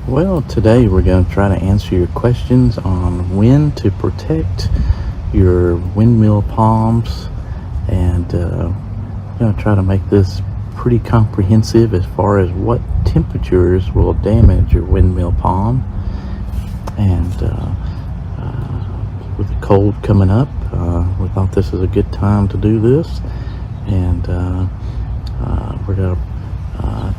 Well, today we're going to try to answer your questions on when to protect your windmill palms, and we're going to try to make this pretty comprehensive as far as what temperatures will damage your windmill palm. And with the cold coming up, we thought this is a good time to do this, and we're going to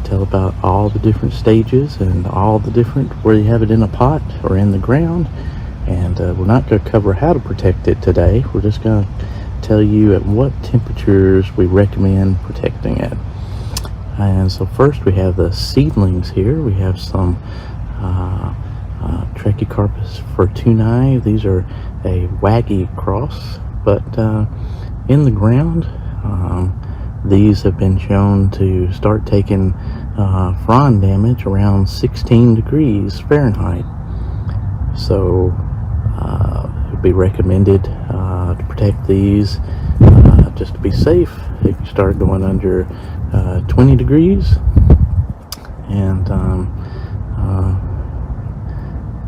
tell about all the different stages and all the different, where you have it in a pot or in the ground. And we're not going to cover how to protect it today. We're just going to tell you at what temperatures we recommend protecting it. And so first we have the seedlings here. We have some Trachycarpus fortunei. These are a waggy cross, but in the ground, these have been shown to start taking frond damage around 16 degrees Fahrenheit. So it would be recommended to protect these just to be safe. If you start going under 20 degrees, and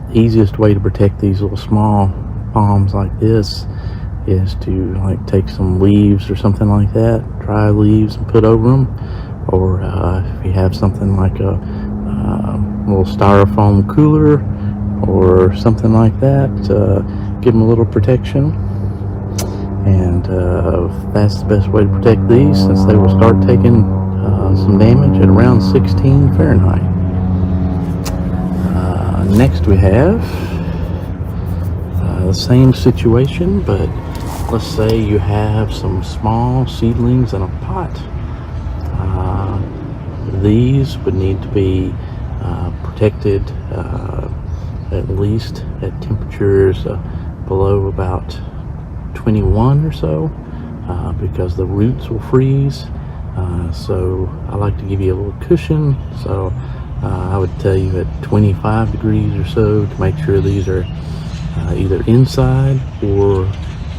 the easiest way to protect these little small palms like this is to take some leaves or something like that, dry leaves, and put over them. Or if you have something like a little styrofoam cooler or something like that, give them a little protection. And that's the best way to protect these, since they will start taking some damage at around 16 Fahrenheit. Next we have the same situation, but let's say you have some small seedlings in a pot. These would need to be protected at least at temperatures below about 21 or so, because the roots will freeze. So I like to give you a little cushion. So I would tell you at 25 degrees or so to make sure these are either inside, or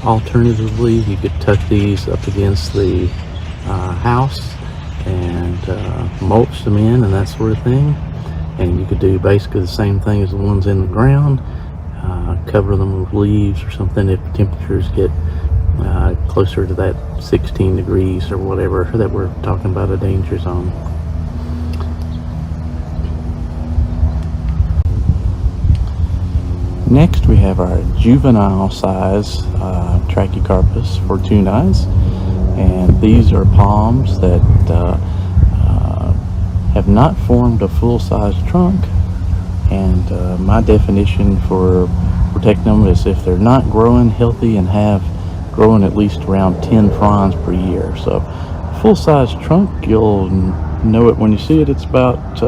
alternatively you could tuck these up against the house and mulch them in and that sort of thing. And you could do basically the same thing as the ones in the ground, cover them with leaves or something if temperatures get closer to that 16 degrees or whatever that we're talking about, a danger zone. Next we have our juvenile size Trachycarpus fortunei, and these are palms that have not formed a full-size trunk. And my definition for protecting them is if they're not growing healthy and have grown at least around 10 fronds per year. So full-size trunk, you'll know it when you see it. It's about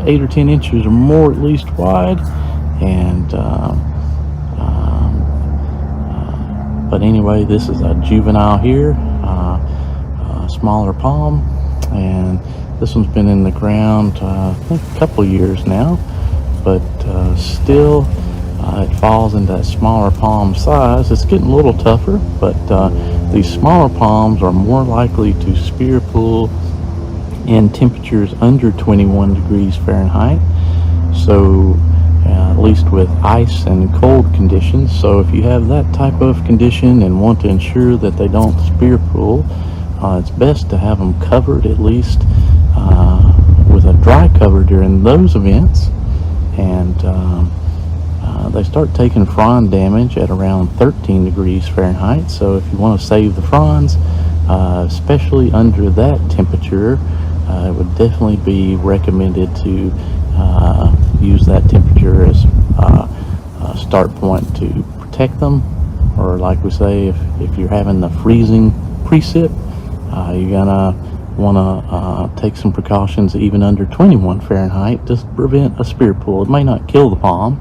8 or 10 inches or more at least wide. And but anyway, this is a juvenile here, a smaller palm, and this one's been in the ground I think a couple years now, but still it falls into that smaller palm size. It's getting a little tougher, but these smaller palms are more likely to spear pull in temperatures under 21 degrees Fahrenheit. So at least with ice and cold conditions. So if you have that type of condition and want to ensure that they don't spear pull, it's best to have them covered at least with a dry cover during those events. And they start taking frond damage at around 13 degrees Fahrenheit. So if you want to save the fronds, especially under that temperature, it would definitely be recommended to use that temperature as a start point to protect them. Or like we say, if you're having the freezing precip, you're gonna want to take some precautions even under 21 Fahrenheit just to prevent a spear pull. It may not kill the palm,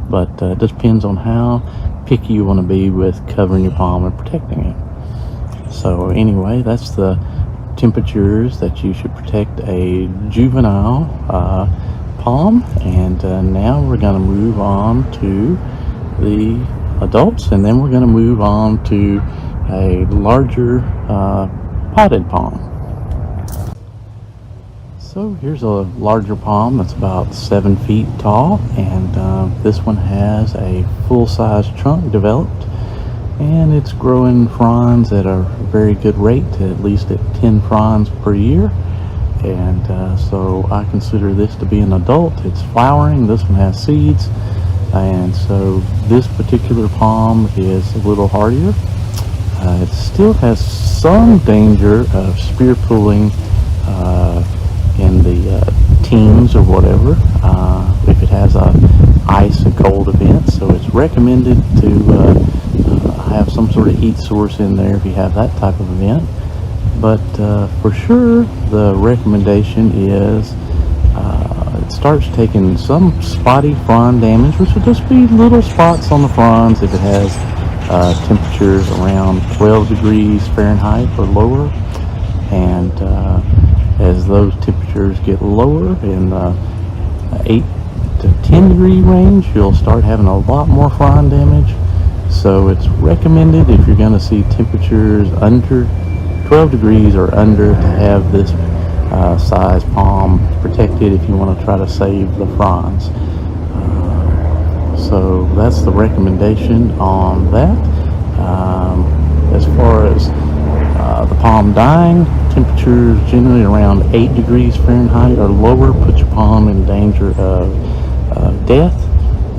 but it just depends on how picky you want to be with covering your palm and protecting it. So anyway, that's the temperatures that you should protect a juvenile palm. And now we're going to move on to the adults, and then we're going to move on to a larger potted palm. So here's a larger palm that's about 7 feet tall, and this one has a full-size trunk developed, and it's growing fronds at a very good rate, at least at 10 fronds per year. And so I consider this to be an adult. It's flowering. This one has seeds, and so this particular palm is a little hardier. It still has some danger of spear pulling in the teens or whatever, if it has a ice and cold event. So it's recommended to have some sort of heat source in there if you have that type of event. But for sure, the recommendation is it starts taking some spotty frond damage, which will just be little spots on the fronds if it has temperatures around 12 degrees Fahrenheit or lower. And as those temperatures get lower in the 8 to 10 degree range, you'll start having a lot more frond damage. So it's recommended, if you're going to see temperatures under 12 degrees or under, to have this size palm protected if you want to try to save the fronds. So that's the recommendation on that. As far as the palm dying, temperatures generally around 8 degrees Fahrenheit or lower put your palm in danger of death.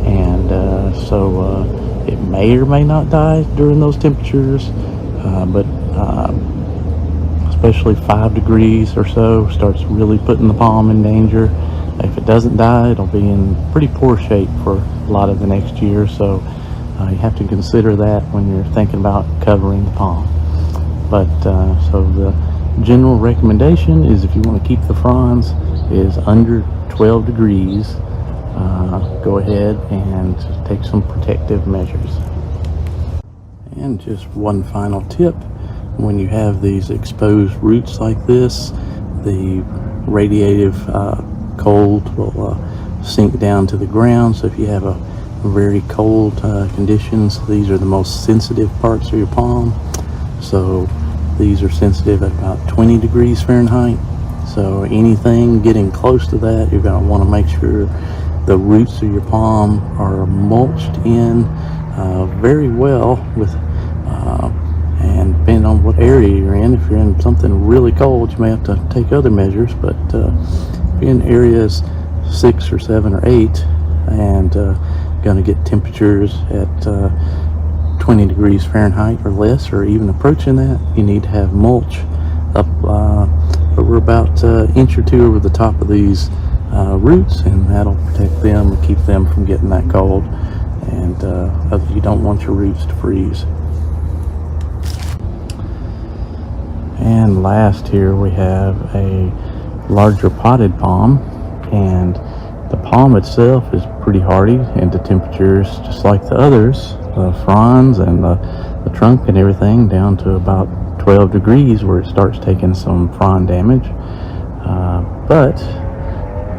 And so it may or may not die during those temperatures, but especially 5 degrees or so starts really putting the palm in danger. If it doesn't die, it'll be in pretty poor shape for a lot of the next year. So you have to consider that when you're thinking about covering the palm. But so the general recommendation is, if you want to keep the fronds is under 12 degrees, go ahead and take some protective measures. And just one final tip: when you have these exposed roots like this, the radiative cold will sink down to the ground. So if you have a very cold conditions, these are the most sensitive parts of your palm. So these are sensitive at about 20 degrees Fahrenheit. So anything getting close to that, you're going to want to make sure the roots of your palm are mulched in very well with and depending on what area you're in. If you're in something really cold, you may have to take other measures. But if you're in areas 6 or 7 or 8 and going to get temperatures at 20 degrees Fahrenheit or less, or even approaching that, you need to have mulch up over about an inch or two over the top of these roots, and that'll protect them and keep them from getting that cold. And you don't want your roots to freeze. And last, here we have a larger potted palm, and the palm itself is pretty hardy into temperatures just like the others. The fronds and the trunk and everything down to about 12 degrees where it starts taking some frond damage. But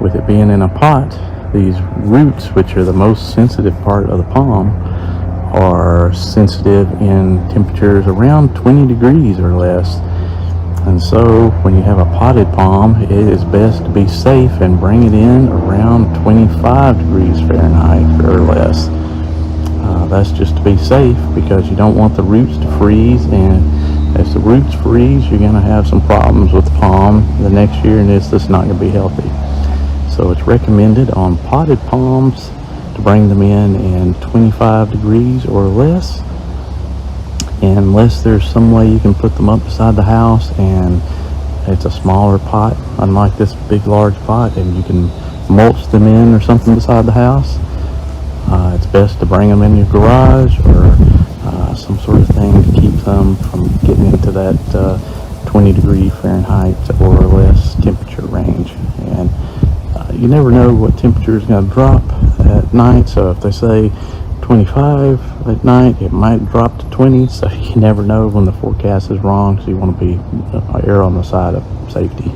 with it being in a pot, these roots, which are the most sensitive part of the palm, are sensitive in temperatures around 20 degrees or less. And so when you have a potted palm, it is best to be safe and bring it in around 25 degrees Fahrenheit or less. That's just to be safe, because you don't want the roots to freeze, and if the roots freeze, you're going to have some problems with the palm the next year, and it's just not going to be healthy. So it's recommended on potted palms to bring them in 25 degrees or less, unless there's some way you can put them up beside the house and it's a smaller pot, unlike this big large pot, and you can mulch them in or something beside the house. It's best to bring them in your garage or some sort of thing to keep them from getting into that 20 degree Fahrenheit or less temperature range. And you never know what temperature is going to drop at night. So if they say 25 at night, it might drop to 20. So you never know when the forecast is wrong. So you want to be err on the side of safety.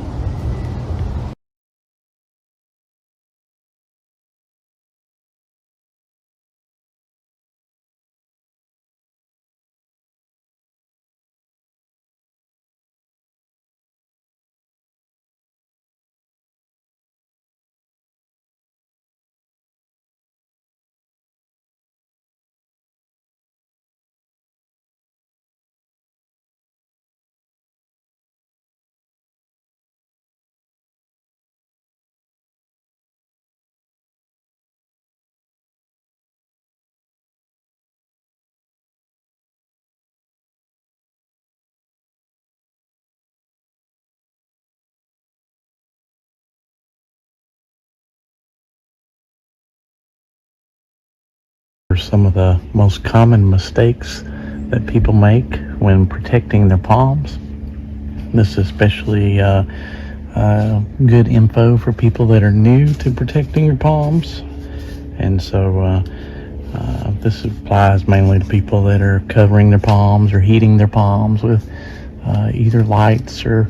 some of the most common mistakes that people make when protecting their palms. This is especially good info for people that are new to protecting your palms. And so this applies mainly to people that are covering their palms or heating their palms with either lights or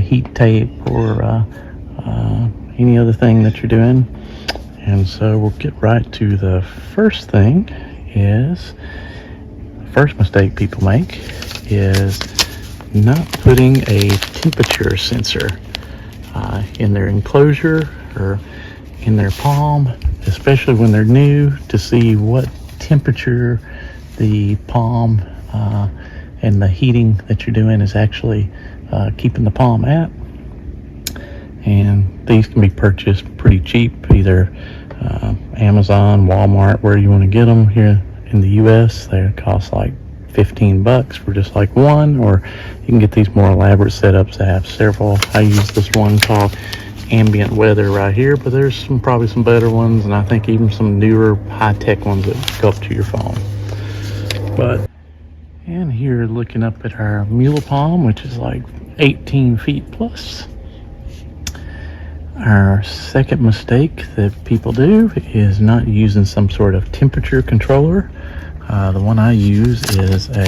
heat tape or any other thing that you're doing. And so we'll get right to the first thing. First mistake people make is not putting a temperature sensor in their enclosure or in their palm, especially when they're new, to see what temperature the palm and the heating that you're doing is actually keeping the palm at. And these can be purchased pretty cheap, either Amazon, Walmart, where you want to get them. Here in the US, they cost like $15 for just like one, or you can get these more elaborate setups that have several. I use this one called Ambient Weather right here, but there's probably some better ones, and I think even some newer high-tech ones that go up to your phone. And here, looking up at our mule palm, which is like 18 feet plus. Our second mistake that people do is not using some sort of temperature controller. The one I use is a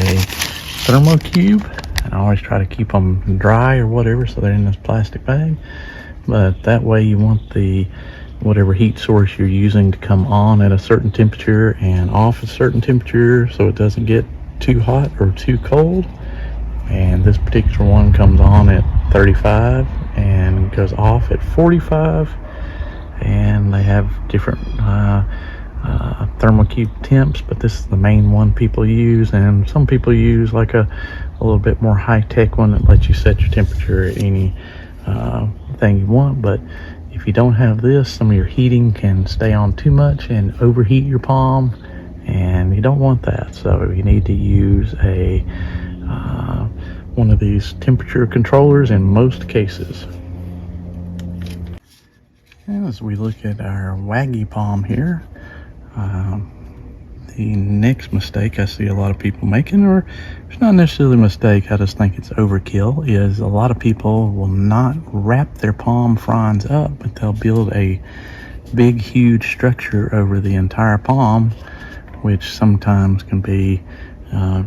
Thermocube, and I always try to keep them dry or whatever, so they're in this plastic bag. But that way you want the whatever heat source you're using to come on at a certain temperature and off at a certain temperature, so it doesn't get too hot or too cold. And this particular one comes on at 35 and goes off at 45, and they have different Thermocube temps, but this is the main one people use. And some people use like a little bit more high-tech one that lets you set your temperature at any thing you want. But if you don't have this, some of your heating can stay on too much and overheat your palm, and you don't want that. So you need to use a one of these temperature controllers in most cases. And as we look at our waggy palm here, the next mistake I see a lot of people making, or it's not necessarily a mistake, I just think it's overkill, is a lot of people will not wrap their palm fronds up, but they'll build a big, huge structure over the entire palm, which sometimes can be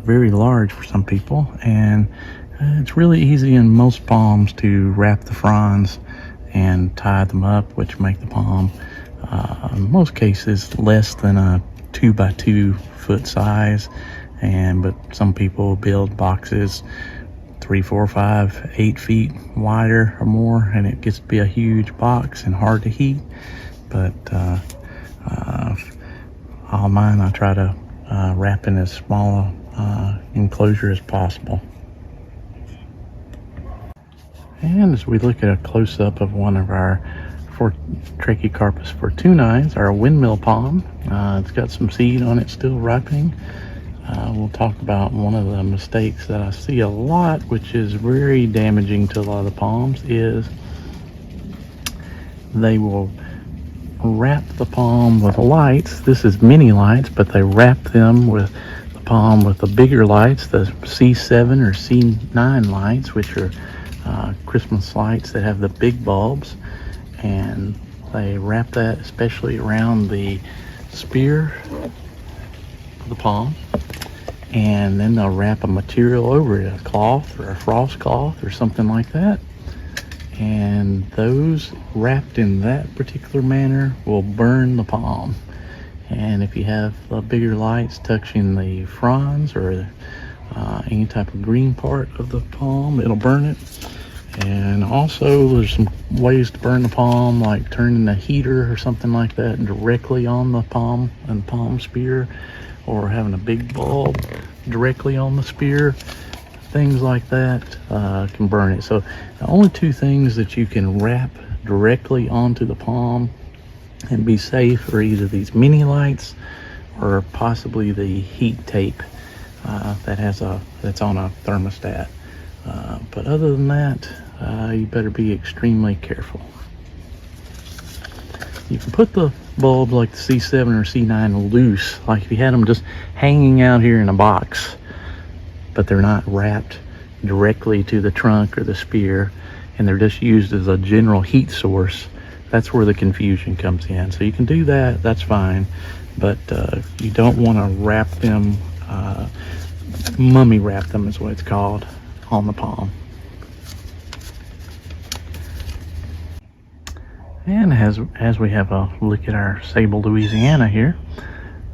very large for some people. And it's really easy in most palms to wrap the fronds and tie them up, which make the palm, in most cases, less than a 2 by 2 foot size. But some people build boxes 3, 4, 5, 8 feet wider or more, and it gets to be a huge box and hard to heat. But all mine, I try to wrap in as small enclosure as possible. And as we look at a close-up of one of our Trachycarpus fortunais, our windmill palm, it's got some seed on it still ripening. We'll talk about one of the mistakes that I see a lot, which is very damaging to a lot of the palms, is they will wrap the palm with lights. This is mini lights, but they wrap them with the palm with the bigger lights, the C7 or C9 lights, which are Christmas lights that have the big bulbs. And they wrap that especially around the spear of the palm, and then they'll wrap a material over it, a cloth or a frost cloth or something like that. And those wrapped in that particular manner will burn the palm. And if you have bigger lights touching the fronds or any type of green part of the palm, it'll burn it. And also there's some ways to burn the palm, like turning the heater or something like that directly on the palm and palm spear, or having a big bulb directly on the spear. Things like that can burn it. So the only two things that you can wrap directly onto the palm and be safe are either these mini lights or possibly the heat tape that's on a thermostat. But other than that, you better be extremely careful. You can put the bulbs like the C7 or C9 loose, like if you had them just hanging out here in a box, but they're not wrapped directly to the trunk or the spear, and they're just used as a general heat source, that's where the confusion comes in. So you can do that, that's fine, but you don't want to wrap them, mummy wrap them is what it's called, on the palm. And as we have a look at our Sable, Louisiana here,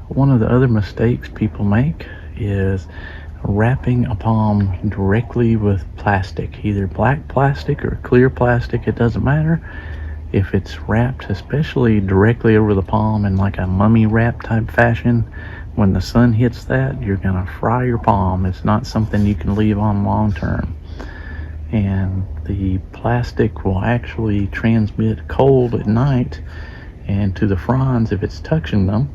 one of the other mistakes people make is wrapping a palm directly with plastic, either black plastic or clear plastic, it doesn't matter. If it's wrapped especially directly over the palm in like a mummy wrap type fashion, when the sun hits that, you're gonna fry your palm. It's not something you can leave on long term. And the plastic will actually transmit cold at night and to the fronds if it's touching them.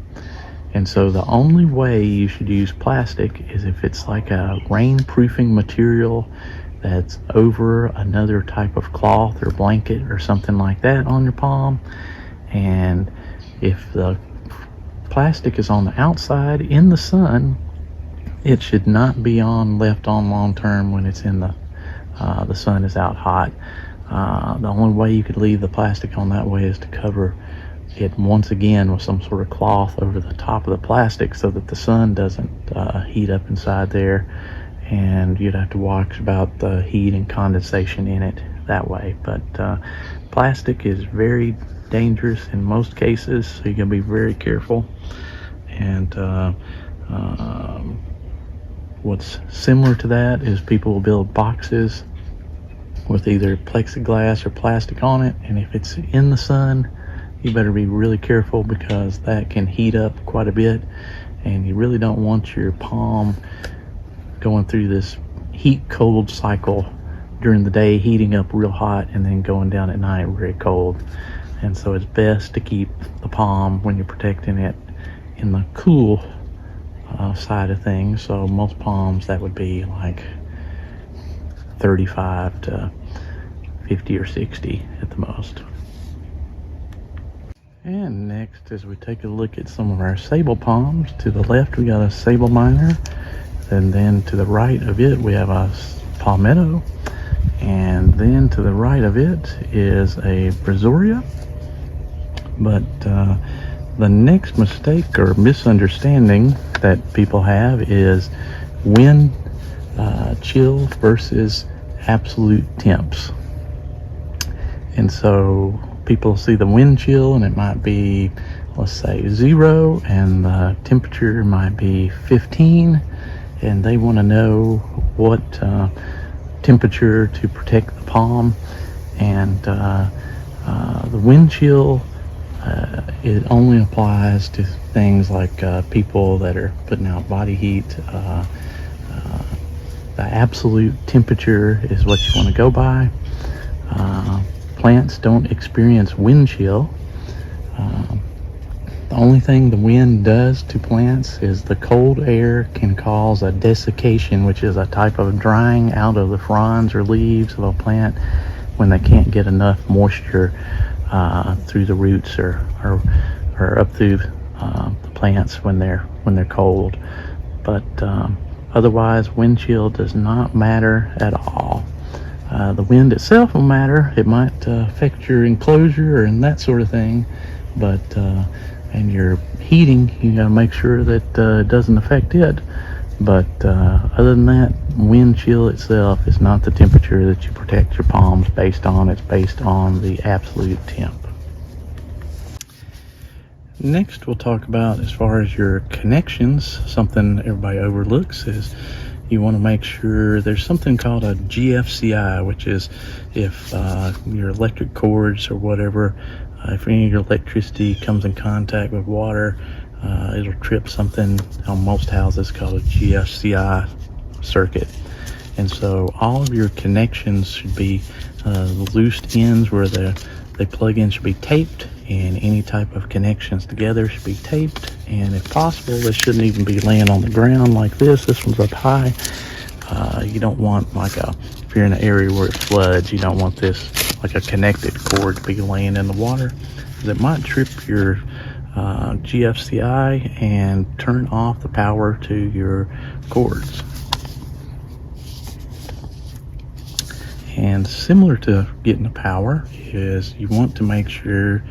And so the only way you should use plastic is if it's like a rainproofing material that's over another type of cloth or blanket or something like that on your palm. And if the plastic is on the outside in the sun, it should not be left on long term when it's in the sun is out hot. The only way you could leave the plastic on that way is to cover it once again with some sort of cloth over the top of the plastic so that the sun doesn't heat up inside there, and you'd have to watch about the heat and condensation in it that way. But plastic is very dangerous in most cases, so you gotta be very careful. And what's similar to that is people will build boxes with either plexiglass or plastic on it, and if it's in the sun, you better be really careful because that can heat up quite a bit, and you really don't want your palm going through this heat cold cycle during the day, heating up real hot and then going down at night very cold. And so it's best to keep the palm, when you're protecting it, in the cool side of things. So most palms, that would be like 35 to 50 or 60 at the most. And next, as we take a look at some of our sable palms, to the left we got a sable minor, and then to the right of it we have a palmetto, and then to the right of it is a brazoria. But the next mistake or misunderstanding that people have is wind chill versus absolute temps. And so people see the wind chill and it might be, let's say, 0, and the temperature might be 15, and they want to know what temperature to protect the palm. And the wind chill, it only applies to things like people that are putting out body heat. The absolute temperature is what you want to go by. Plants don't experience wind chill. The only thing the wind does to plants is the cold air can cause a desiccation, which is a type of drying out of the fronds or leaves of a plant when they can't get enough moisture through the roots or up through the plants when they're cold. But otherwise, wind chill does not matter at all. The wind itself will matter. It might affect your enclosure and that sort of thing, but and your heating, you got to make sure that it doesn't affect it. But other than that, wind chill itself is not the temperature that you protect your palms based on. It's based on the absolute temp. Next, we'll talk about, as far as your connections, something everybody overlooks is you want to make sure there's something called a GFCI, which is if your electric cords or whatever, if any of your electricity comes in contact with water, it'll trip something on most houses called a GFCI circuit. And so all of your connections should be, the loose ends where they plug in should be taped, and any type of connections together should be taped. And if possible, they shouldn't even be laying on the ground like this. This one's up high. You don't want, like, if you're in an area where it floods, you don't want this like a connected cord to be laying in the water, because it might trip your GFCI and turn off the power to your cords. And similar to getting the power is you want to make sure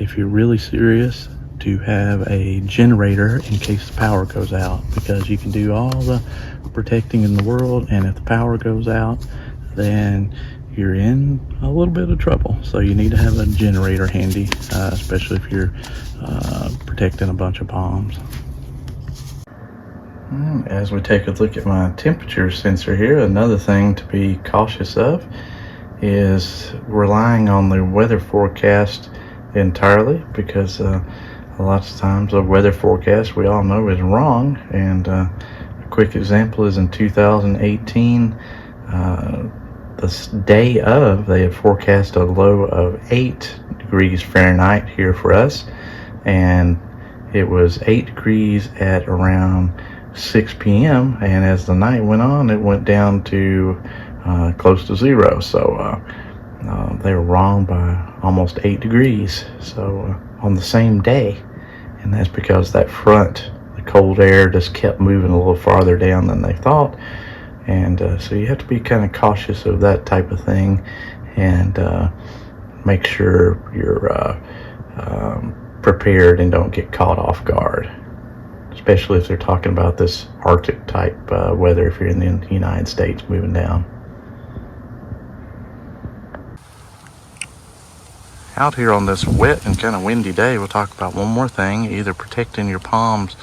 if you're really serious, to have a generator in case the power goes out, because you can do all the protecting in the world, and if the power goes out, then you're in a little bit of trouble. So you need to have a generator handy, especially if you're protecting a bunch of palms. As we take a look at my temperature sensor here, another thing to be cautious of is relying on the weather forecast entirely, because a lot of times the weather forecast, we all know, is wrong. And a quick example is in 2018, the day of, they had forecast a low of 8 degrees Fahrenheit here for us, and it was 8 degrees at around 6 p.m. and as the night went on, it went down to close to 0. So they were wrong by almost 8 degrees. So on the same day, and that's because that front, the cold air, just kept moving a little farther down than they thought. And so you have to be kind of cautious of that type of thing, and make sure you're prepared and don't get caught off guard, especially if they're talking about this Arctic type weather if you're in the United States moving down. Out here on this wet and kind of windy day, we'll talk about one more thing: either protecting your palms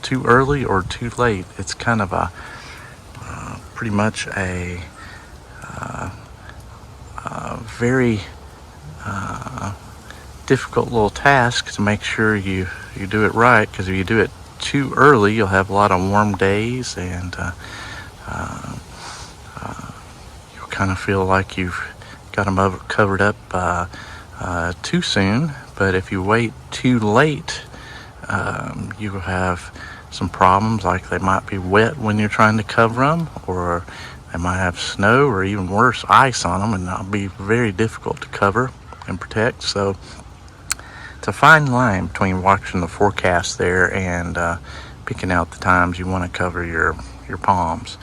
too early or too late. It's kind of a pretty much a very difficult little task to make sure you do it right, because if you do it too early, you'll have a lot of warm days, and you'll kind of feel like you've got them covered up too soon. But if you wait too late, you will have some problems, like they might be wet when you're trying to cover them, or they might have snow, or even worse, ice on them, and that'll be very difficult to cover and protect. So it's a fine line between watching the forecast there and picking out the times you want to cover your palms.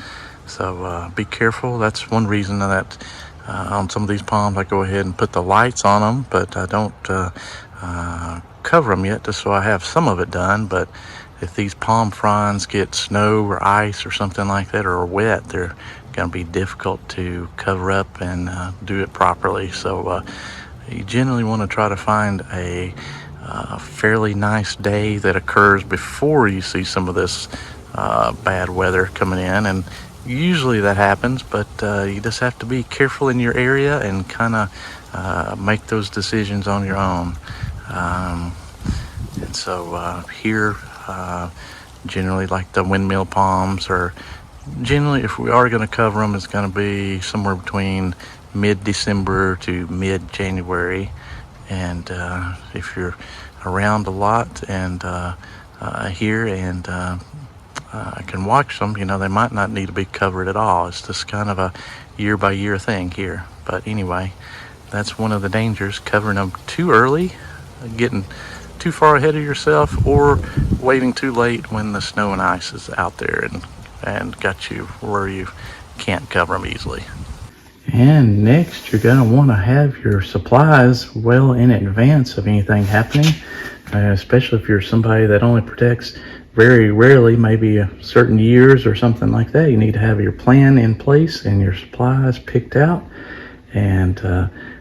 So be careful. That's one reason that on some of these palms I go ahead and put the lights on them, but I don't cover them yet, just so I have some of it done. But if these palm fronds get snow or ice or something like that, or are wet, they're going to be difficult to cover up and do it properly. So you generally want to try to find a fairly nice day that occurs before you see some of this bad weather coming in, and usually that happens, but you just have to be careful in your area and kind of make those decisions on your own. And so here, generally, like the Windmill Palms, or generally if we are going to cover them, it's going to be somewhere between mid-December to mid-January. And if you're around a lot and here and can watch them, you know, they might not need to be covered at all. It's just kind of a year-by-year thing here. But anyway, that's one of the dangers: covering them too early, getting too far ahead of yourself, or waiting too late when the snow and ice is out there and got you where you can't cover them easily. And next, you're going to want to have your supplies well in advance of anything happening, especially if you're somebody that only protects very rarely, maybe certain years or something like that. You need to have your plan in place and your supplies picked out. And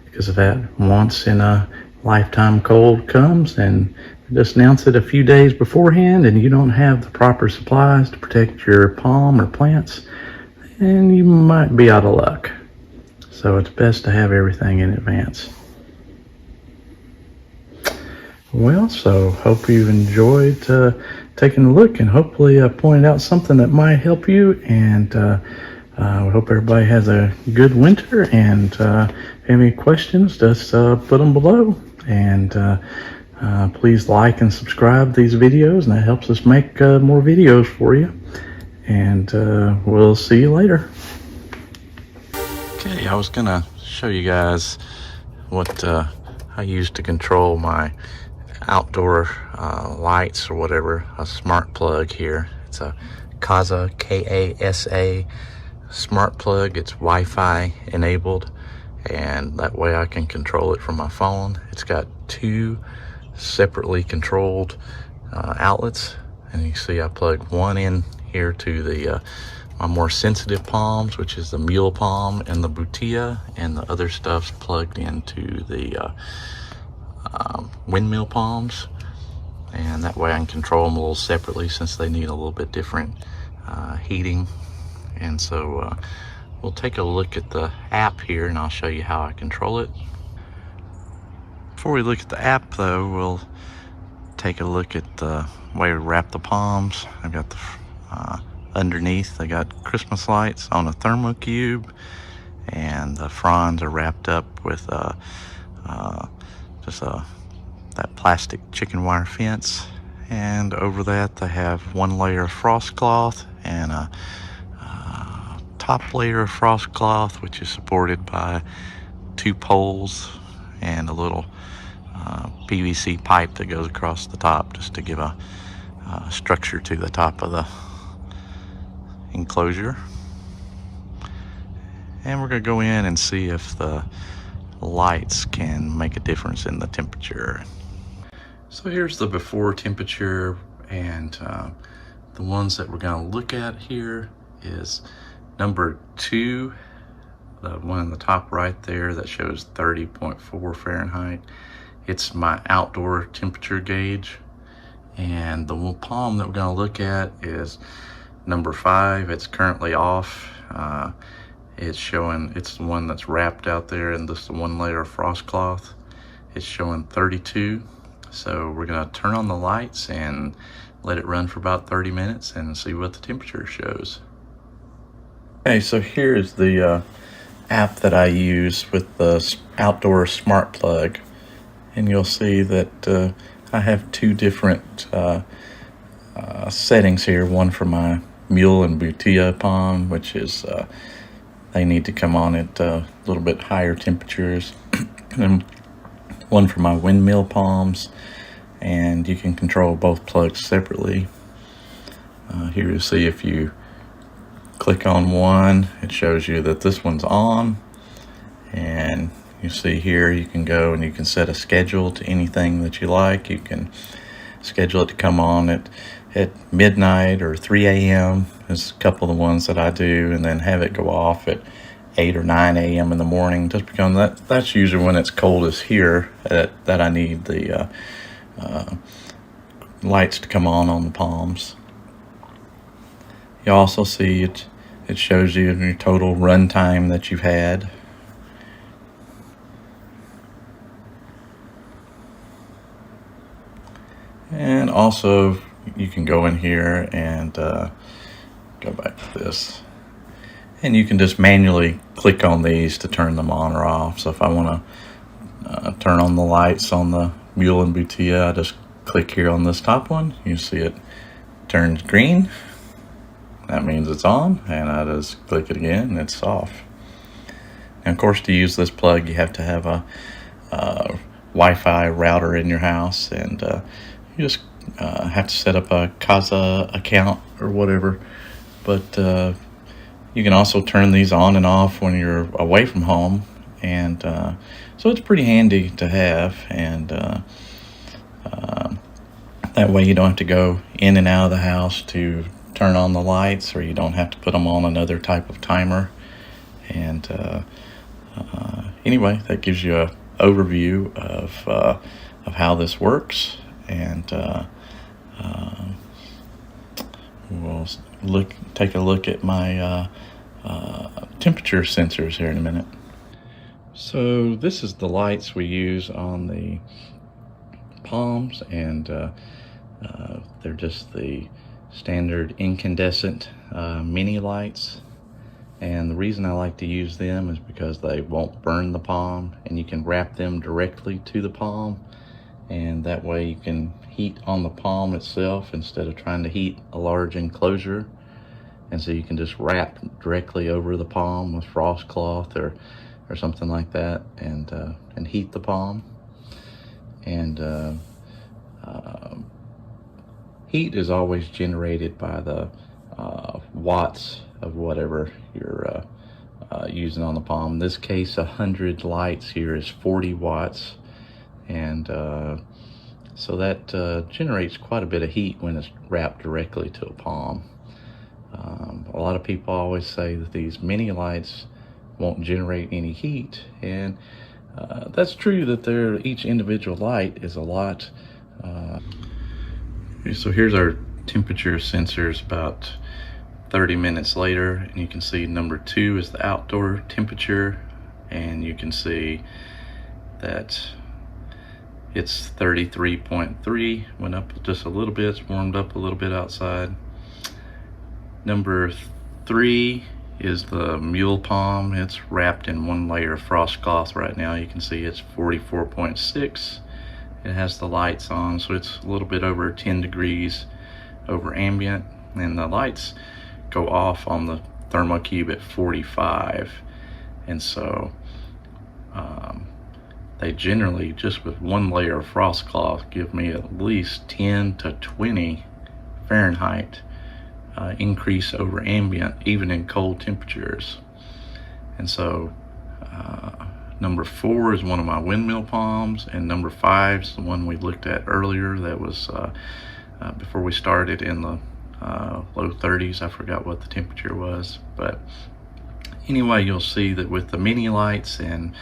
because of that, once in a lifetime cold comes and just announce it a few days beforehand, and you don't have the proper supplies to protect your palm or plants, then you might be out of luck. So it's best to have everything in advance. Well, so hope you've enjoyed taking a look, and hopefully I pointed out something that might help you. And we hope everybody has a good winter. And if you have any questions, just put them below. And please like and subscribe to these videos, and that helps us make more videos for you. And we'll see you later. Okay, I was gonna show you guys what I use to control my outdoor lights or whatever, a smart plug here. It's a Kasa, K-A-S-A smart plug. It's Wi-Fi enabled, and that way I can control it from my phone. It's got two separately controlled outlets, and you see I plug one in here to the my more sensitive palms, which is the Mule Palm and the Butia, and the other stuff's plugged into the Windmill Palms, and that way I can control them a little separately since they need a little bit different heating. And so we'll take a look at the app here, and I'll show you how I control it. Before we look at the app though, we'll take a look at the way we wrap the palms. I've got the underneath, I got Christmas lights on a Thermocube, and the fronds are wrapped up with that plastic chicken wire fence, and over that they have one layer of frost cloth and a top layer of frost cloth, which is supported by two poles and a little PVC pipe that goes across the top, just to give a structure to the top of the enclosure. And we're going to go in and see if the lights can make a difference in the temperature. So here's the before temperature, and the ones that we're going to look at here is number 2, the one in the top right there that shows 30.4 Fahrenheit. It's my outdoor temperature gauge. And the palm that we're going to look at is number 5. It's currently off. It's showing, it's the one that's wrapped out there in this one layer of frost cloth. It's showing 32. So we're going to turn on the lights and let it run for about 30 minutes and see what the temperature shows. Okay, so here's the app that I use with the outdoor smart plug, and you'll see that I have two different settings here. One for my Mule and Butia palm, which is they need to come on at a little bit higher temperatures, and one for my Windmill Palms, and you can control both plugs separately. Here you see if you click on one, it shows you that this one's on, and you see here you can go and you can set a schedule to anything that you like. You can schedule it to come on at midnight or 3 a.m. is a couple of the ones that I do, and then have it go off at 8 or 9 a.m. in the morning, just because that's usually when it's coldest here that I need the lights to come on the palms. You also see it shows you your total run time that you've had. And also you can go in here and go back to this, and you can just manually click on these to turn them on or off. So if I want to turn on the lights on the Mule and Butia, I just click here on this top one. You see it turns green. That means it's on, and I just click it again and it's off. And of course, to use this plug you have to have a Wi-Fi router in your house, and you just have to set up a Kasa account or whatever. But you can also turn these on and off when you're away from home, and so it's pretty handy to have. And that way you don't have to go in and out of the house to turn on the lights, or you don't have to put them on another type of timer. And anyway, that gives you an overview of how this works. And we'll take a look at my temperature sensors here in a minute. So this is the lights we use on the palms, and they're just the standard incandescent mini lights. And the reason I like to use them is because they won't burn the palm, and you can wrap them directly to the palm, and that way you can heat on the palm itself instead of trying to heat a large enclosure. And so you can just wrap directly over the palm with frost cloth or something like that, and heat the palm. And heat is always generated by the watts of whatever you're using on the palm. In this case, 100 lights here is 40 watts. And so that generates quite a bit of heat when it's wrapped directly to a palm. A lot of people always say that these mini lights won't generate any heat, and that's true that each individual light is a lot. So here's our temperature sensors about 30 minutes later, and you can see number 2 is the outdoor temperature, and you can see that it's 33.3, went up just a little bit, it's warmed up a little bit outside. Number 3 is the mule palm. It's wrapped in one layer of frost cloth right now. You can see it's 44.6. It has the lights on, so it's a little bit over 10 degrees over ambient, and the lights go off on the Thermocube at 45. And so they generally, just with one layer of frost cloth, give me at least 10 to 20 Fahrenheit increase over ambient, even in cold temperatures. And so number 4 is one of my windmill palms, and number 5 is the one we looked at earlier that was before we started, in the low 30s. I forgot what the temperature was, but anyway, you'll see that with the mini lights and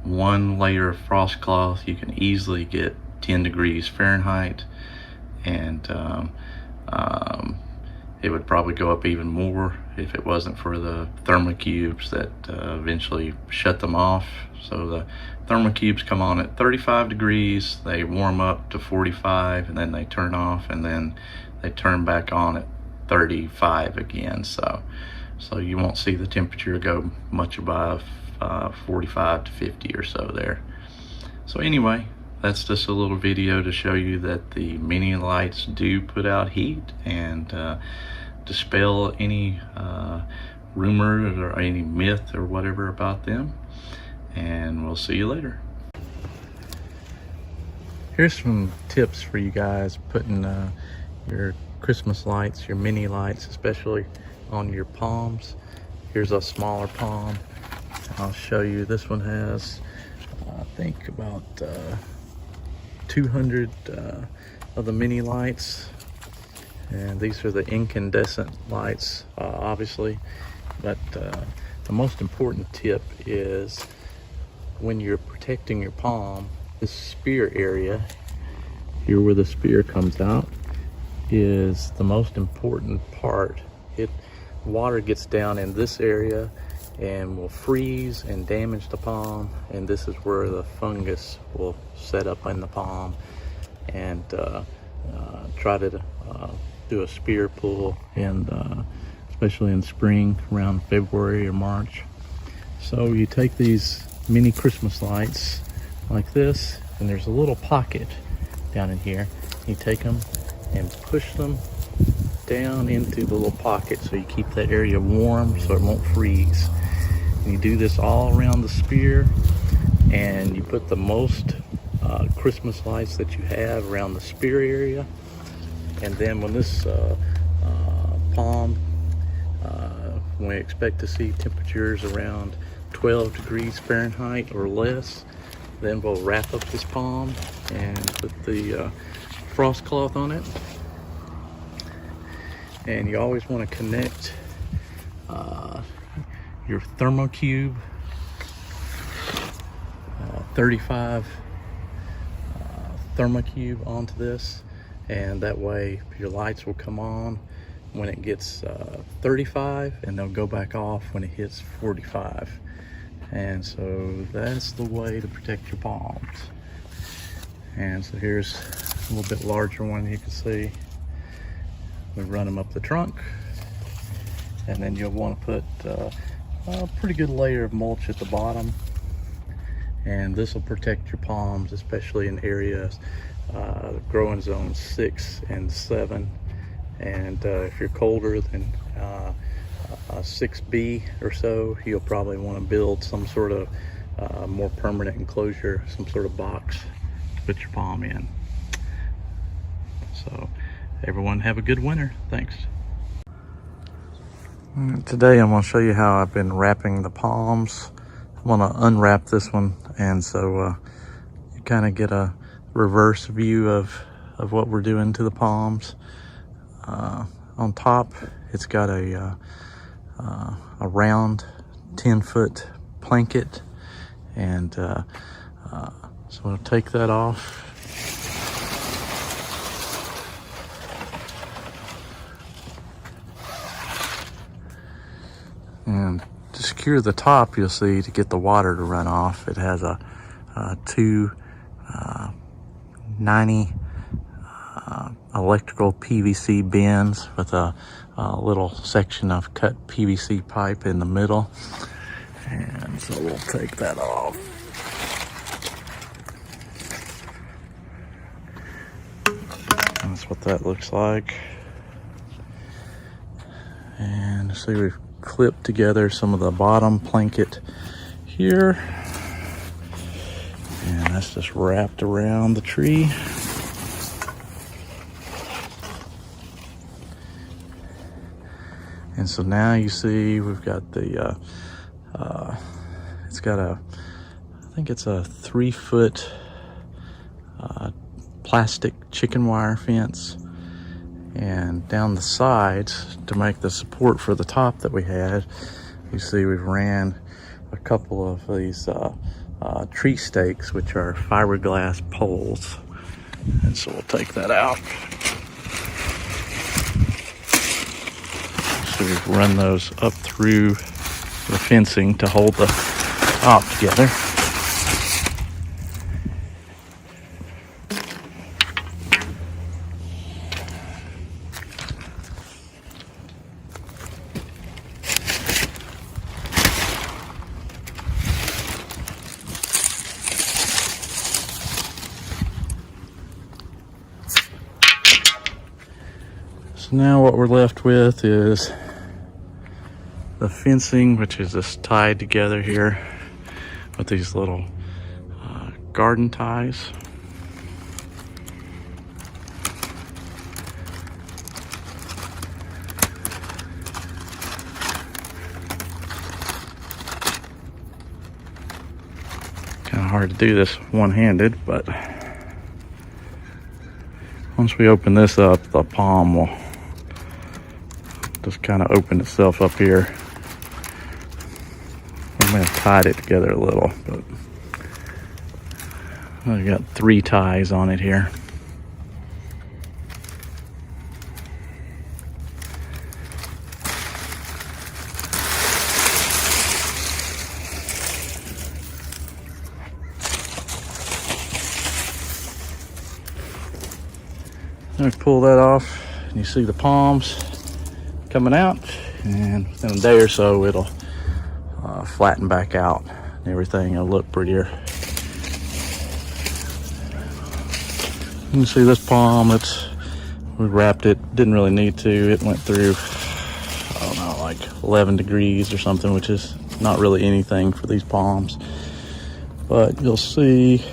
one layer of frost cloth, you can easily get 10 degrees Fahrenheit, and it would probably go up even more if it wasn't for the Thermocubes that eventually shut them off. So the Thermocubes come on at 35 degrees, they warm up to 45, and then they turn off, and then they turn back on at 35 again. So you won't see the temperature go much above 45 to 50 or so there. So anyway, that's just a little video to show you that the mini lights do put out heat, and dispel any rumor or any myth or whatever about them. And we'll see you later. Here's some tips for you guys putting your Christmas lights, your mini lights especially, on your palms. Here's a smaller palm. I'll show you. This one has I think about 200 of the mini lights, and these are the incandescent lights, obviously. But the most important tip is, when you're protecting your palm, this spear area here where the spear comes out is the most important part. Water gets down in this area and will freeze and damage the palm, and this is where the fungus will set up in the palm and try to do a spear pull, and especially in spring around February or March. So you take these mini Christmas lights like this, and there's a little pocket down in here. You take them and push them down into the little pocket so you keep that area warm so it won't freeze. And you do this all around the spear, and you put the most Christmas lights that you have around the spear area. And then when this palm, we expect to see temperatures around 12 degrees Fahrenheit or less, then we'll wrap up this palm and put the frost cloth on it. And you always want to connect your Thermocube 35 Thermocube onto this, and that way your lights will come on when it gets 35, and they'll go back off when it hits 45. And so that's the way to protect your palms. And so here's a little bit larger one. You can see we run them up the trunk, and then you'll want to put a pretty good layer of mulch at the bottom, and this will protect your palms, especially in areas growing zones 6 and 7. And if you're colder than 6B or so, you'll probably want to build some sort of more permanent enclosure, some sort of box put your palm in. So everyone have a good winter. Thanks. Today I'm going to show you how I've been wrapping the palms. I'm going to unwrap this one, and so you kind of get a reverse view of what we're doing to the palms. On top, it's got a round 10-foot planket, and so I'll take that off. And to secure the top, you'll see, to get the water to run off, it has two 90 electrical PVC bins with a little section of cut PVC pipe in the middle. And so we'll take that off. That's what that looks like. And see, we've clipped together some of the bottom planket here, and that's just wrapped around the tree. And so now you see we've got the it's got I think it's a 3-foot plastic chicken wire fence, and down the sides, to make the support for the top that we had, you see we've ran a couple of these tree stakes, which are fiberglass poles. And so we'll take that out. So we've run those up through the fencing to hold the top together. So now what we're left with is the fencing, which is just tied together here with these little garden ties. Kind of hard to do this one-handed, but once we open this up, the palm will just kind of open itself up here. I may have tied it together a little, but I've got 3 ties on it here. Then we pull that off, and you see the palms coming out, and within a day or so it'll flatten back out and everything will look prettier. You can see this palm, we wrapped it, didn't really need to. It went through, I don't know, like 11 degrees or something, which is not really anything for these palms. But you'll see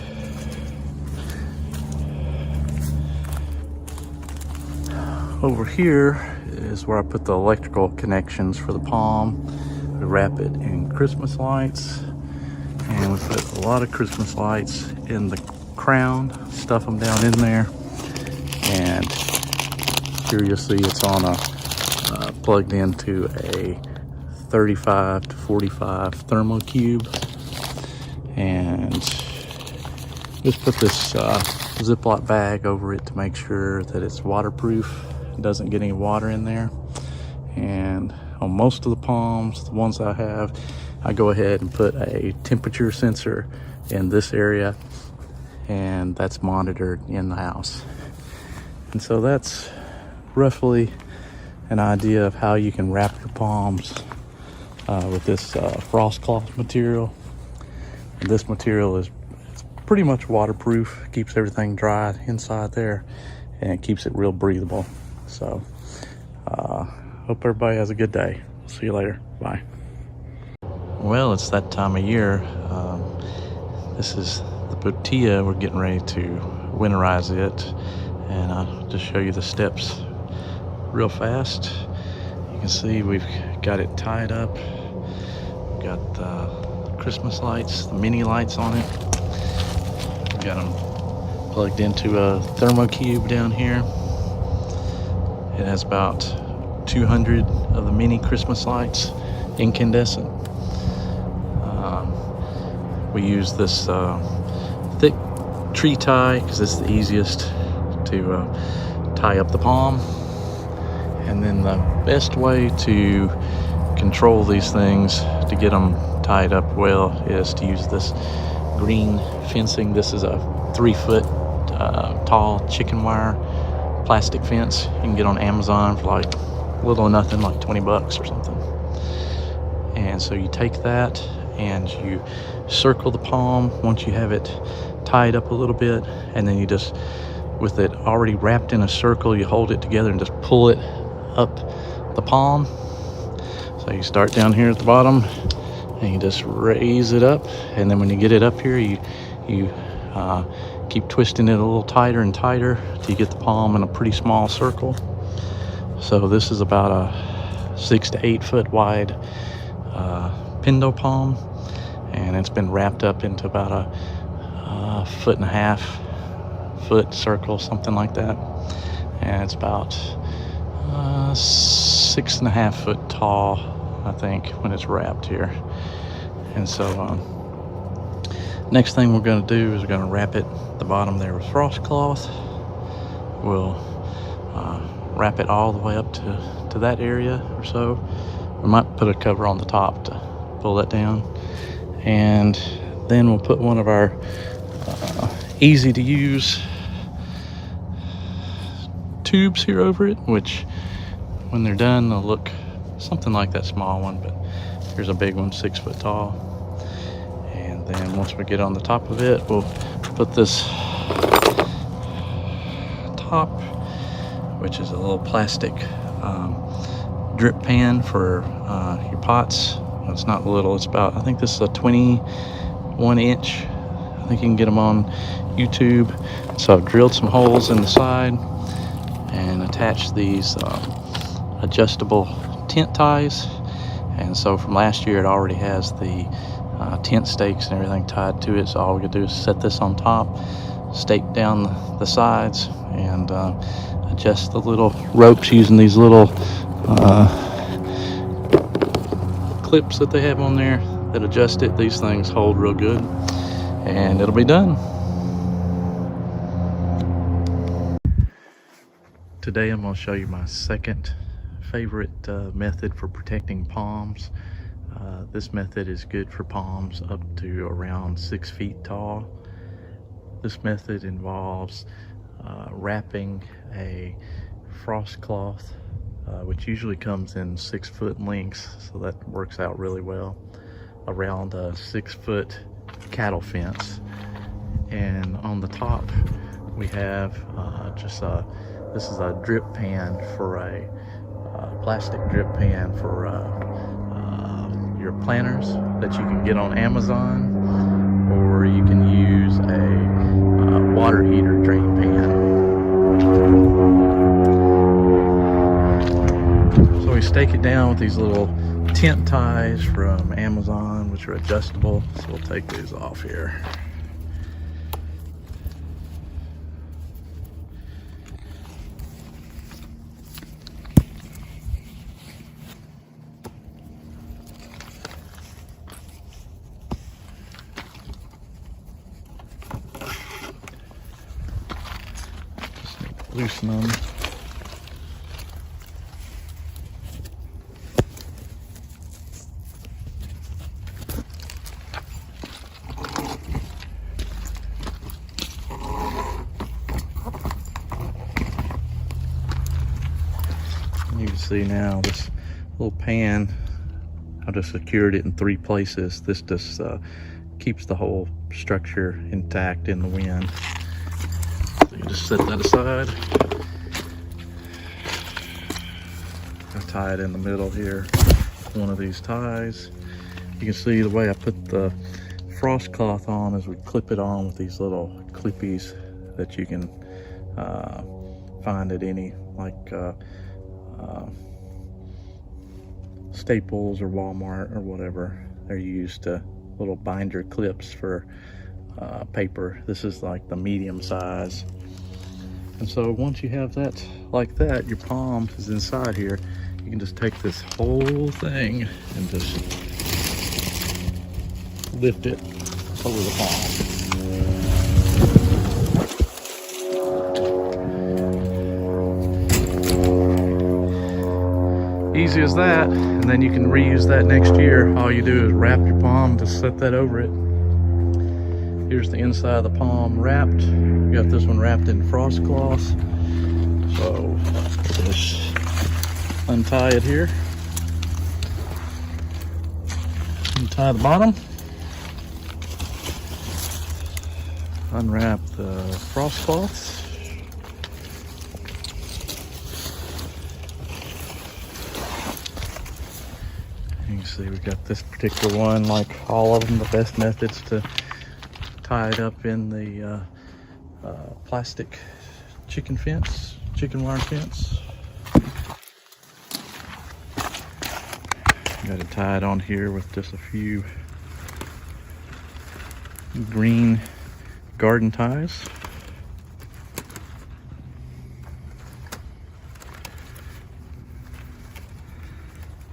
over here is where I put the electrical connections for the palm. We wrap it in Christmas lights, and we put a lot of Christmas lights in the crown, stuff them down in there. And here you'll see it's on a plugged into a 35 to 45 Thermocube, and just put this Ziploc bag over it to make sure that it's waterproof, it doesn't get any water in there. And on most of the palms, the ones I have, I go ahead and put a temperature sensor in this area, and that's monitored in the house. And so that's roughly an idea of how you can wrap your palms with this frost cloth material. And this material is pretty much waterproof, keeps everything dry inside there, and it keeps it real breathable. So hope everybody has a good day. See you later. Bye. Well, it's that time of year. This is the Butia, we're getting ready to winterize it, and I'll just show you the steps real fast. You can see we've got it tied up. We've got the Christmas lights, the mini lights on it. We've got them plugged into a Thermocube down here. It has about 200 of the mini Christmas lights, incandescent. We use this thick tree tie because it's the easiest to tie up the palm. And then the best way to control these things to get them tied up well is to use this green fencing. This is a 3-foot tall chicken wire plastic fence you can get on Amazon for like little or nothing, like 20 bucks or something. And so you take that and you circle the palm once you have it tied up a little bit, and then you just, with it already wrapped in a circle, you hold it together and just pull it up the palm. So you start down here at the bottom and you just raise it up, and then when you get it up here, you keep twisting it a little tighter and tighter till you get the palm in a pretty small circle. So this is about a 6 to 8 foot wide pindo palm, and it's been wrapped up into about a 1.5 foot circle, something like that. And it's about 6.5 foot tall, I think, when it's wrapped here. And so next thing we're going to do is we're going to wrap it the bottom there with frost cloth. We'll wrap it all the way up to that area or so. We might put a cover on the top to pull that down, and then we'll put one of our easy to use tubes here over it, which when they're done they'll look something like that small one, but here's a big one, 6 foot tall. And then once we get on the top of it, we'll put this top, which is a little plastic drip pan for your pots. It's not little, it's about, I think this is a 21 inch. I think you can get them on YouTube. So I've drilled some holes in the side and attached these adjustable tent ties. And so from last year, it already has the tent stakes and everything tied to it. So all we can do is set this on top, stake down the sides, and adjust the little ropes using these little clips that they have on there that adjust it. These things hold real good, and it'll be done. Today I'm going to show you my second favorite method for protecting palms. This method is good for palms up to around 6 feet tall. This method involves wrapping a frost cloth, which usually comes in 6 foot lengths, so that works out really well, around a 6 foot cattle fence. And on the top we have this is a drip pan for a plastic drip pan for your planters that you can get on Amazon, or you can use a water heater drain pan. So we stake it down with these little tent ties from Amazon, which are adjustable. So we'll take these off here. Loosen them. You can see now this little pan, I just secured it in 3 places. This just keeps the whole structure intact in the wind. So you just set that aside. I tie it in the middle here, one of these ties. You can see the way I put the frost cloth on is we clip it on with these little clippies that you can find at any Staples or Walmart or whatever. They're used to little binder clips for paper. This is like the medium size. And so once you have that like that, your palm is inside here. You can just take this whole thing and just lift it over the palm. Easy as that, and then you can reuse that next year. All you do is wrap your palm, just set that over it. Here's the inside of the palm wrapped. We got this one wrapped in frost cloth. So we'll just untie it here. Untie the bottom. Unwrap the frost cloths. You can see we got this particular one, like all of them, the best methods to tie it up in the plastic chicken wire fence. Got it tied on here with just a few green garden ties.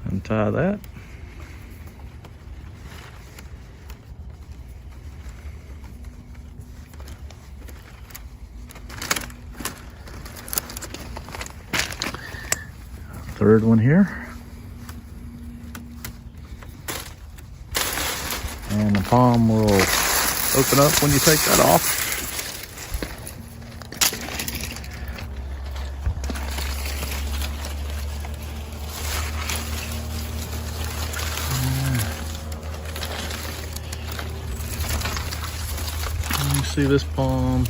Untie that. Third one here. And the palm will open up when you take that off. You see this palm.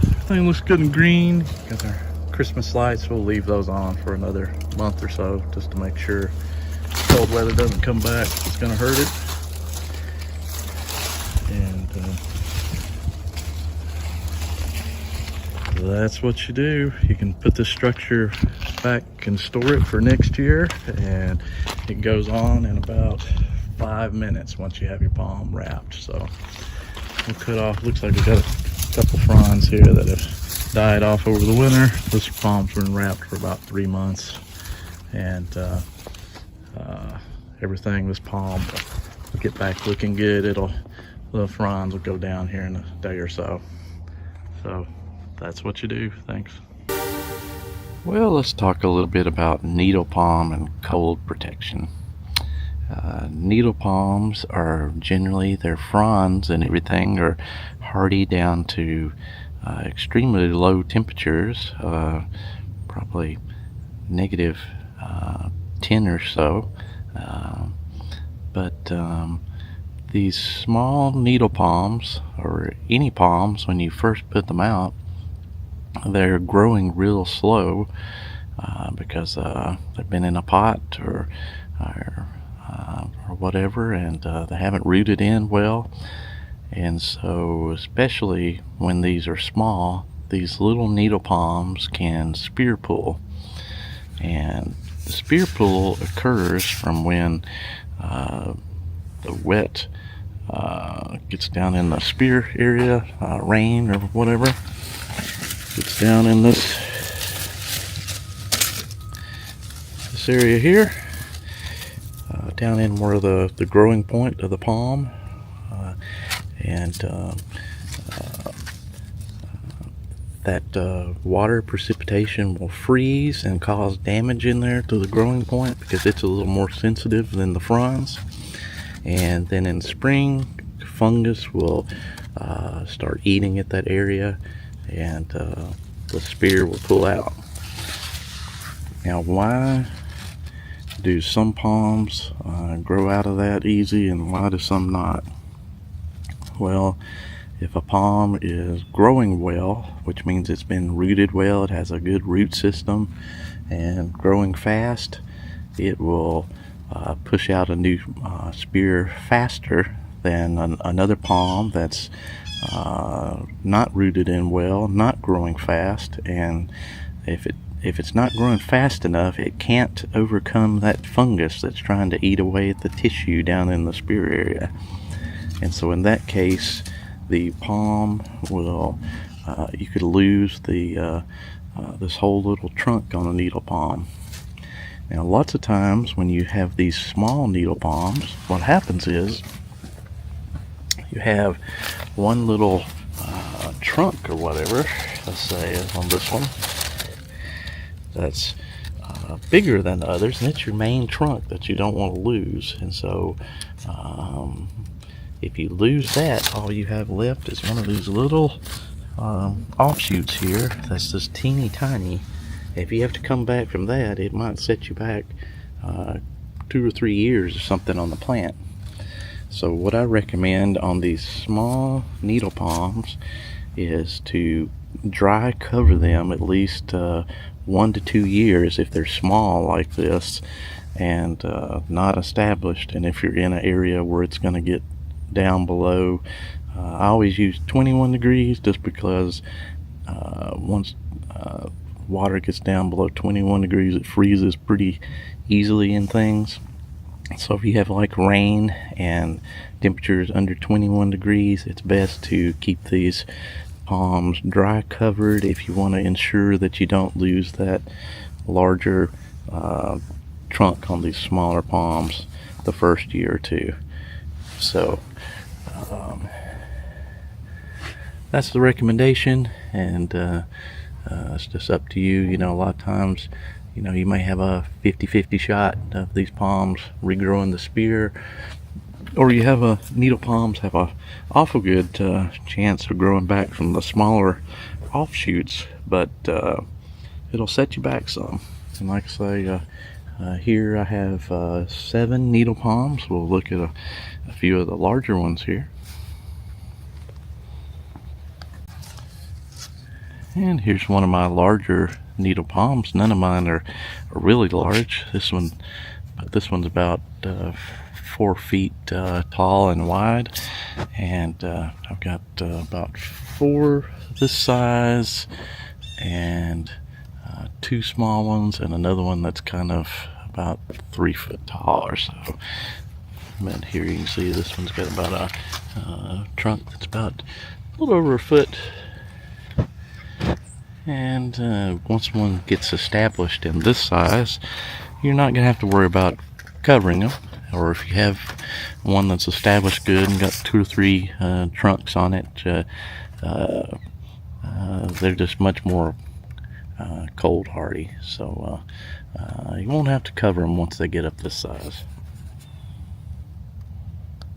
Everything looks good and green. Got our Christmas lights. We'll leave those on for another month or so just to make sure cold weather doesn't come back. It's gonna hurt it. And that's what you do. You can put this structure back and store it for next year, and it goes on in about 5 minutes once you have your palm wrapped. So we'll cut off. Looks like we got a couple fronds here that have died off over the winter. This palm's been wrapped for about 3 months, and everything, this palm will get back looking good. The fronds will go down here in a day or so. So that's what you do. Thanks. Well, let's talk a little bit about needle palm and cold protection. Needle palms are generally, their fronds and everything are hardy down to extremely low temperatures, probably negative 10 or so. But these small needle palms, or any palms, when you first put them out, they're growing real slow because they've been in a pot or whatever, and they haven't rooted in well. And so, especially when these are small, these little needle palms can spear pull. And the spear pull occurs from when the wet gets down in the spear area, rain or whatever, gets down in this area here, down in where the growing point of the palm, and that water precipitation will freeze and cause damage in there to the growing point because it's a little more sensitive than the fronds. And then in spring, fungus will start eating at that area, and the spear will pull out. Now, why do some palms grow out of that easy, and why do some not? Well, if a palm is growing well, which means it's been rooted well, it has a good root system and growing fast, it will push out a new spear faster than another palm that's not rooted in well, not growing fast. And if it's not growing fast enough, it can't overcome that fungus that's trying to eat away at the tissue down in the spear area. And so in that case, the palm will, you could lose the this whole little trunk on a needle palm. Now lots of times when you have these small needle palms, what happens is you have one little trunk or whatever, let's say on this one, that's bigger than the others, and it's your main trunk that you don't want to lose. And so if you lose that, all you have left is one of these little offshoots here that's just teeny tiny. If you have to come back from that, it might set you back 2 or 3 years or something on the plant. So what I recommend on these small needle palms is to dry cover them at least 1 to 2 years if they're small like this and not established. And if you're in an area where it's going to get down below, I always use 21 degrees just because once water gets down below 21 degrees, it freezes pretty easily in things. So if you have like rain and temperatures under 21 degrees, it's best to keep these palms dry covered if you want to ensure that you don't lose that larger trunk on these smaller palms the first year or two. So that's the recommendation, and it's just up to you. You know, a lot of times, you know, you may have a 50-50 shot of these palms regrowing the spear, or you have needle palms have a awful good chance of growing back from the smaller offshoots, but it'll set you back some. And like I say, here I have 7 needle palms. We'll look at a few of the larger ones here. And here's one of my larger needle palms. None of mine are really large. This one's about 4 feet tall and wide, and I've got about 4 this size, and 2 small ones, and another one that's kind of about 3 foot tall or so. And here you can see this one's got about a trunk that's about a little over a foot. And once one gets established in this size, you're not going to have to worry about covering them. Or if you have one that's established good and got 2 or 3 trunks on it, they're just much more cold hardy. So you won't have to cover them once they get up this size.